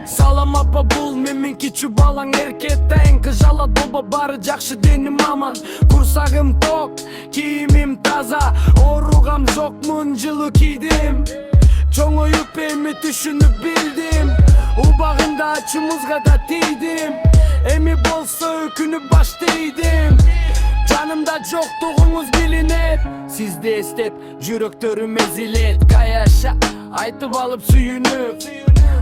Салам апа бул менин кичүү балаң эркеттен кыжала долбо бары жакшы деним аман курсагым ток кийимим таза ооругам жокмун жылуу кийдим чоңоюп эми түшүнүп билдим убагында ачуумузга да тийдим эми болсо өкүнүп баштайдым жанымда жоктугуңуз билинет сизди эстеп жүрөктөрүм эзилет каяша айтып алып сүйүнүп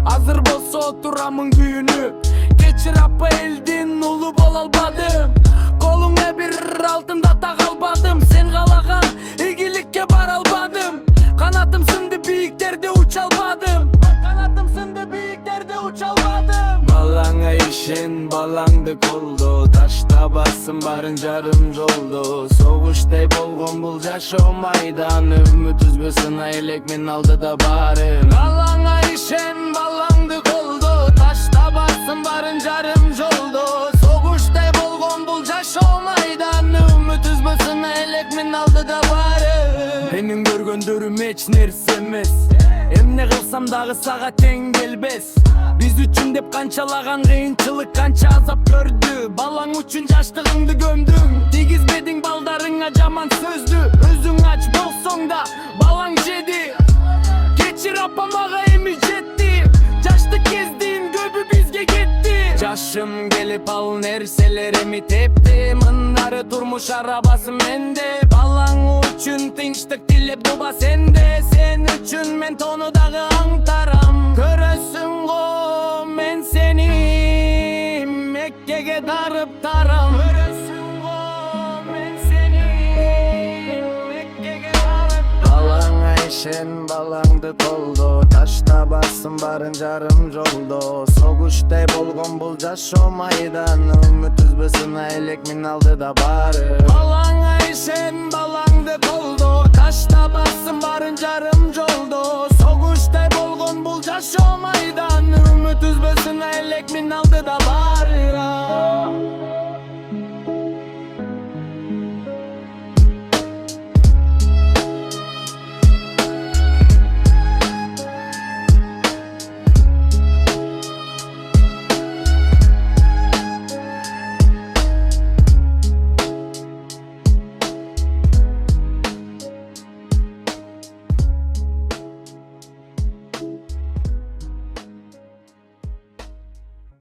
азыр болсо турамын күйүнүп кечир апа элдин улу боло албадым колуңа бир алтында тага албадым сен каалаган ийгиликке бара албадым канатым сынды бийиктерде уча албадым балаңа ишен балаңды колдо таштабассың барын жарым жолдо согуштай болгон бул жашоо майданы үмүт үзбөсүн элек мен алдыда барын балаңа ишен балаңды колдо таштабассың барын жарым жолдо согуштай болгон бул жашоо майданы үмүт үзбөсүн элек мен алдыда барын менин көргөндөрүм эч нерсе эмес эмне кылсам дагы сага тең келбес биз үчүн деп канчалаган кыйынчылык канча азап көрдү балаң үчүн жаштыгыңды көмдүң тийгизбедиң балдарыңа жаман сөздү өзүң ач болсоң да балаң жеди кечир апа мага эми жетти жаштык кездин көбү бизге кетти жашым келип ал нерселер эми тепти мындары турмуш арабасы менде балаң үчүн тынчтык тилеп дуба сенде сен үчүн мен тону дагы аңтарам көрөсүң го мен сени Меккеге дарып тарам көрөсүң го мен сени Меккеге дарып балаңа ишен балаңды колдо таштабассың барын жарым жолдо согуштай болгон бул жашоо майданы үмүт үзбөсүн элек мен алдыда бары балаңа ишен балаңды колдо таштабассың барын жарым жолдо согуштай болгон бул жашоо майданы үмүт үзбөсүн элек мен алдыда бары